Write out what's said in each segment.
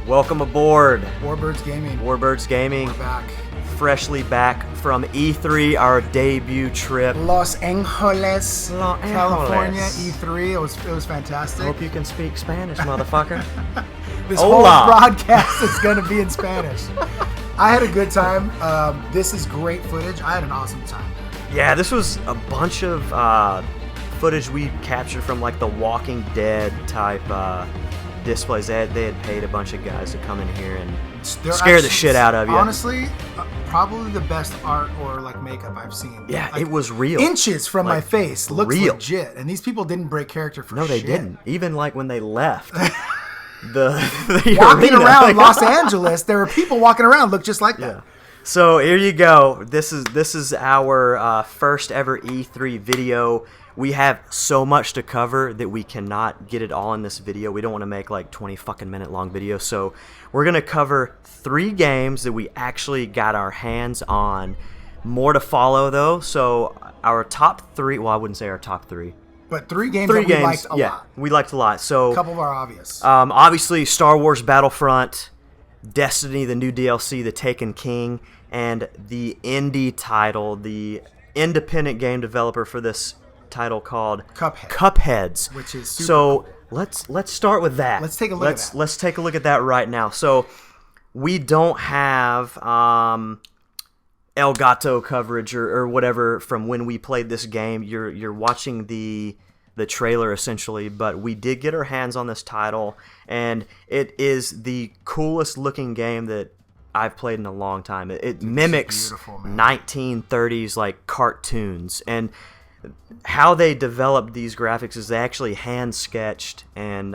Welcome aboard. Warbirds Gaming. Warbirds Gaming. We're back. Freshly back from E3, our debut trip. Los Angeles, California, E3. It was fantastic. Hope you can speak Spanish, motherfucker. This whole broadcast is going to be in Spanish. I had a good time. This is great footage. I had an awesome time. Yeah, this was a bunch of footage we captured from like the Walking Dead type displays. They had paid a bunch of guys to come in here and scare the shit out of you. Honestly, probably the best art or like makeup I've seen. Yeah, like, it was real. Inches from like, my face. Looks real. legit. And these people didn't break character for shit. No, they didn't. Even like when they left. the walking arena, around Los Angeles, there were people walking around look just like that. Yeah. So here you go. This is our first ever E3 video. We have so much to cover that we cannot get it all in this video. We don't want to make like 20 fucking minute long videos. So we're going to cover 3 games that we actually got our hands on. More to follow though. So our top 3, well, I wouldn't say our top 3. But 3 games that we liked a lot. We liked a lot. So a couple of our obvious. Obviously Star Wars Battlefront, Destiny, the new DLC, The Taken King, and the indie title, the independent game developer for this title called Cupheads, which is super so cool. let's start with that. Let's take a look at that. Let's take a look at that right now. So we don't have El Gato coverage or whatever from when we played this game. You're watching the trailer essentially, but we did get our hands on this title, and it is the coolest looking game that I've played in a long time. It mimics 1930s like cartoons, and how they developed these graphics is they actually hand sketched and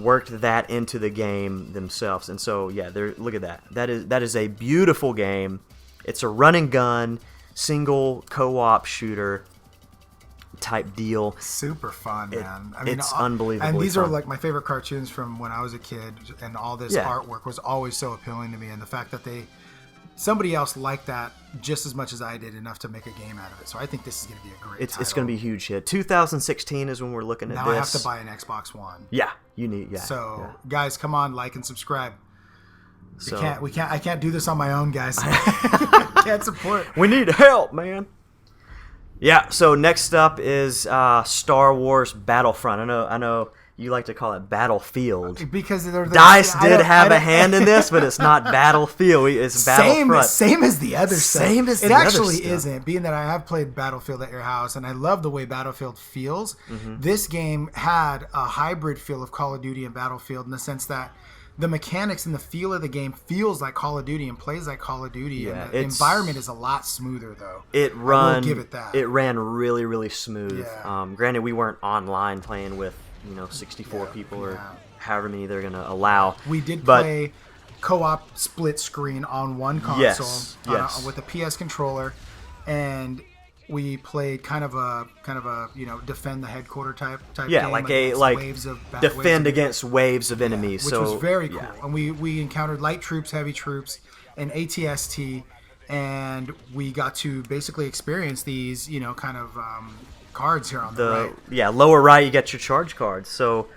worked that into the game themselves. And so yeah, look at that. That is a beautiful game. It's a run and gun single co-op shooter type deal. Super fun, man. I mean, it's unbelievable. And these are like my favorite cartoons from when I was a kid, and all this artwork was always so appealing to me. And the fact that somebody else liked that just as much as I did, enough to make a game out of it. So I think this is going to be a great title. It's going to be a huge hit. 2016 is when we're looking at this. Now I have to buy an Xbox One. Yeah, you need. Yeah. So guys, come on, like and subscribe. I can't do this on my own, guys. Can't support. We need help, man. Yeah. So next up is Star Wars Battlefront. I know. You like to call it Battlefield. Because DICE did have a hand in this, but it's not Battlefield. It's Battlefront. Same as the other stuff. Same as the other stuff. It actually isn't, being that I have played Battlefield at your house, and I love the way Battlefield feels. Mm-hmm. This game had a hybrid feel of Call of Duty and Battlefield in the sense that the mechanics and the feel of the game feels like Call of Duty and plays like Call of Duty. Yeah, and the environment is a lot smoother, though. I will give it that. It ran really, really smooth. Yeah. Granted, we weren't online playing with 64 people or however many they're going to allow. We did play co-op split screen on one console with a PS controller, and we played kind of a defend the headquarter type game, like waves of defend against waves of enemies, which was very cool. And we encountered light troops, heavy troops, and ATST, and we got to basically experience these cards here on the right. Yeah, lower right, you get your charge cards. So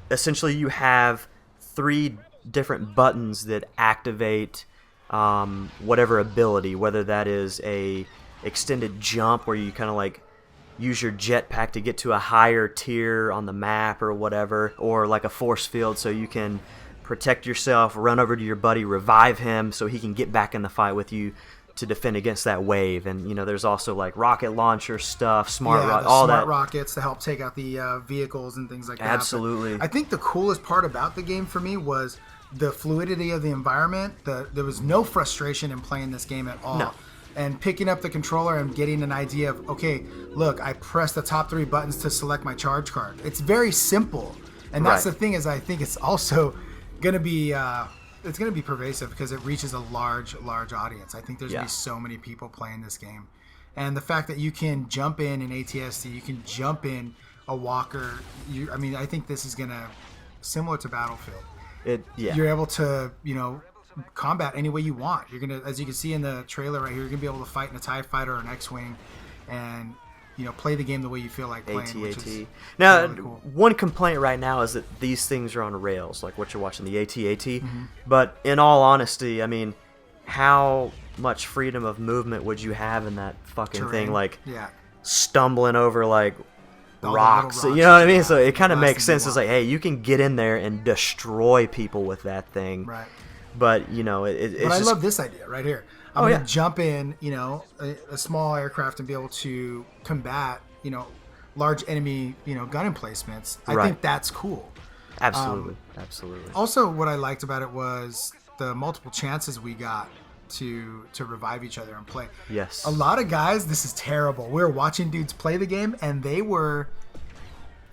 essentially you have 3 different buttons that activate whatever ability, whether that is a extended jump where you kind of like use your jetpack to get to a higher tier on the map or whatever, or like a force field so you can protect yourself, run over to your buddy, revive him so he can get back in the fight with you to defend against that wave. And there's also like rocket launcher stuff, smart rockets to help take out the vehicles and things like that. Absolutely. But I think the coolest part about the game for me was the fluidity of the environment. There was no frustration in playing this game at all. No. And picking up the controller and getting an idea of, okay, look, I press the top 3 buttons to select my charge card. It's very simple. And that's the thing, is I think it's also going to be it's going to be pervasive because it reaches a large audience. I think there's going to be so many people playing this game. And the fact that you can jump in an ATST, you can jump in a walker. I think this is going to, similar to Battlefield. You're able to, combat any way you want. You're going to, as you can see in the trailer right here, you're going to be able to fight in a TIE fighter or an X-Wing. And play the game the way you feel like playing. AT-AT. Now, really cool. one complaint right now is that these things are on rails, like what you're watching, the AT-AT. But in all honesty, I mean, how much freedom of movement would you have in that fucking thing? Like, stumbling over, like, rocks. You know what I mean? So it kind of makes sense. It's like, hey, you can get in there and destroy people with that thing. Right. But, it's But I just... love this idea right here. I'm going to jump in, a small aircraft and be able to combat, large enemy, gun emplacements. I think that's cool. Absolutely. Absolutely. Also, what I liked about it was the multiple chances we got to revive each other and play. Yes. A lot of guys, this is terrible. We were watching dudes play the game, and they were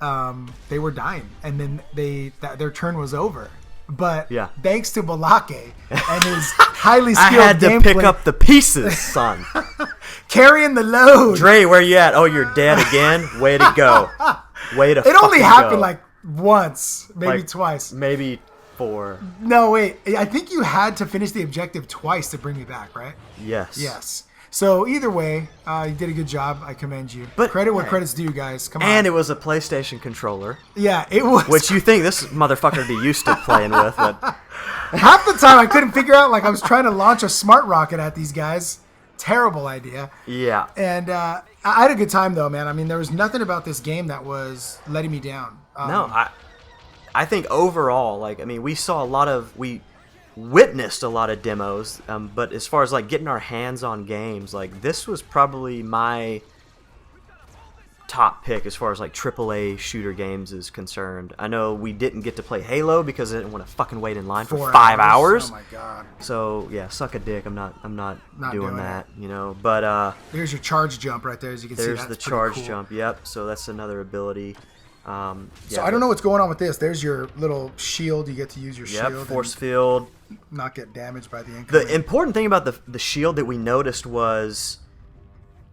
dying, and then their turn was over. But thanks to Balake and his highly skilled I had to gameplay, pick up the pieces, son. Carrying the load. Dre, where you at? Oh, you're dead again? Way to go. Way to It only fucking happened go. like once, maybe Like, twice. Maybe 4. No, wait. I think you had to finish the objective twice to bring me back, right? Yes. Yes. So either way, you did a good job. I commend you. But credit where credit's due, guys. Come on. And it was a PlayStation controller. Yeah, it was. Which you think this motherfucker would be used to playing with, but half the time I couldn't figure out, like I was trying to launch a smart rocket at these guys. Terrible idea. yeah. And I had a good time though, man. I mean, there was nothing about this game that was letting me down. No, I think overall, like, I mean, we witnessed a lot of demos, but as far as like getting our hands on games, like this was probably my top pick as far as like AAA shooter games is concerned. I know we didn't get to play Halo because I didn't want to fucking wait in line for 5 hours. Oh my god. So yeah, suck a dick. I'm not doing that, But there's your charge jump right there, as you can see. there's That's the pretty charge cool. jump. Yep. So that's another ability. So I don't know what's going on with this. There's your little shield. You get to use your shield. Force field. Not get damaged by the incoming. The important thing about the shield that we noticed was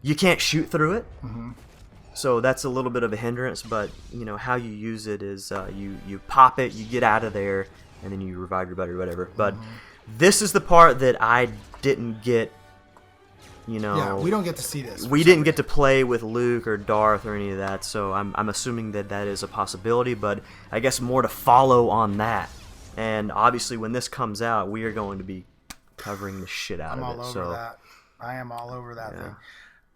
you can't shoot through it. So that's a little bit of a hindrance, but how you use it is you pop it, you get out of there, and then you revive your buddy or whatever. But this is the part that I didn't get. Yeah, we don't get to see this. We didn't get to play with Luke or Darth or any of that, so I'm assuming that is a possibility, but I guess more to follow on that. And obviously when this comes out, we are going to be covering the shit out I'm of it. all over that. I am all over that thing.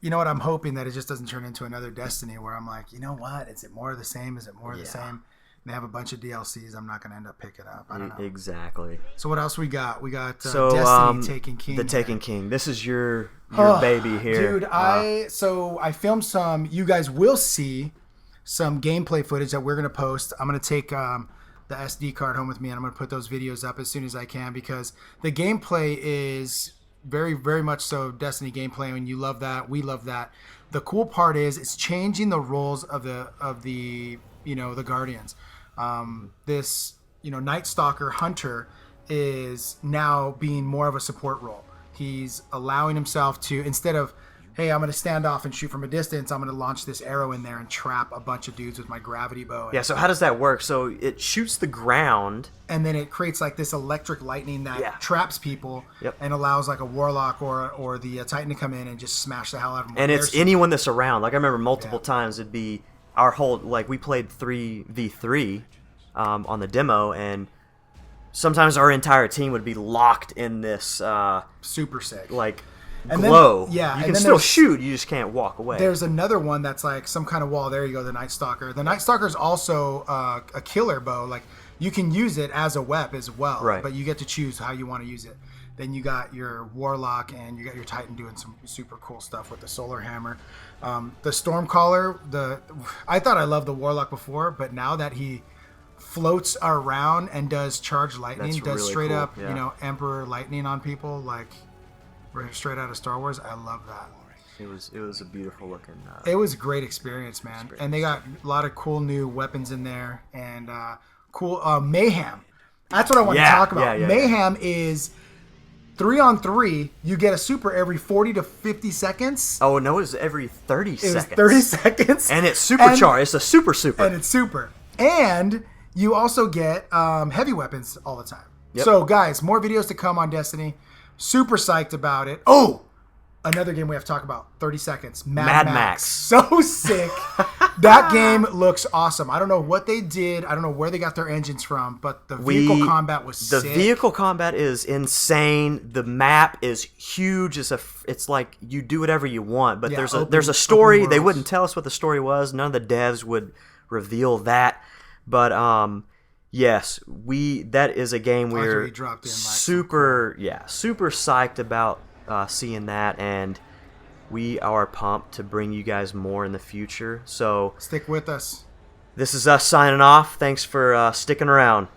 You know what? I'm hoping that it just doesn't turn into another Destiny where I'm like, you know what? Is it more of the same? Is it more of the same? They have a bunch of DLCs. I'm not going to end up picking up. I don't know. Exactly. So what else we got? We got Destiny Taken King. The Taken King. This is your baby here. Dude, I filmed some. You guys will see some gameplay footage that we're going to post. I'm going to take the SD card home with me, and I'm going to put those videos up as soon as I can because the gameplay is very, very much so Destiny gameplay, and you love that. We love that. The cool part is it's changing the roles of the the Guardians. This Night Stalker Hunter is now being more of a support role. He's allowing himself to, instead of, hey, I'm going to stand off and shoot from a distance, I'm going to launch this arrow in there and trap a bunch of dudes with my gravity bow. Yeah, so how does that work? So it shoots the ground. And then it creates like this electric lightning that traps people and allows like a Warlock or the Titan to come in and just smash the hell out of them. And it's anyone that's around. Like I remember multiple times it'd be our whole, like we played 3v3 on the demo, and sometimes our entire team would be locked in this super sick like and glow. Then, yeah, you and can still shoot, you just can't walk away. There's another one that's like some kind of wall. There you go, the Night Stalker. The Night Stalker is also a killer bow. Like you can use it as a weapon as well, right? But you get to choose how you want to use it. Then you got your Warlock and you got your Titan doing some super cool stuff with the Solar Hammer. The Stormcaller, I thought I loved the Warlock before, but now that he floats around and does charge lightning, that's does really straight cool. up, Emperor lightning on people, like straight out of Star Wars. I love that. It was a beautiful looking. It was a great experience, man. And they got a lot of cool new weapons in there and cool Mayhem. That's what I want to talk about. Mayhem is 3-on-3. You get a super every 40 to 50 seconds. Oh no, it's every 30 seconds. It was 30 seconds. And it's supercharged. It's a super. And it's super. And you also get heavy weapons all the time. Yep. So guys, more videos to come on Destiny. Super psyched about it. Oh, Another game we have to talk about. 30 seconds. Mad Max. So sick. That game looks awesome. I don't know what they did. I don't know where they got their engines from, but the vehicle combat was sick. The vehicle combat is insane. The map is huge. It's like you do whatever you want, but there's a story. They wouldn't tell us what the story was. None of the devs would reveal that. But yes, that is a game we're super psyched about seeing that, and we are pumped to bring you guys more in the future. So stick with us. This is us signing off. Thanks for sticking around.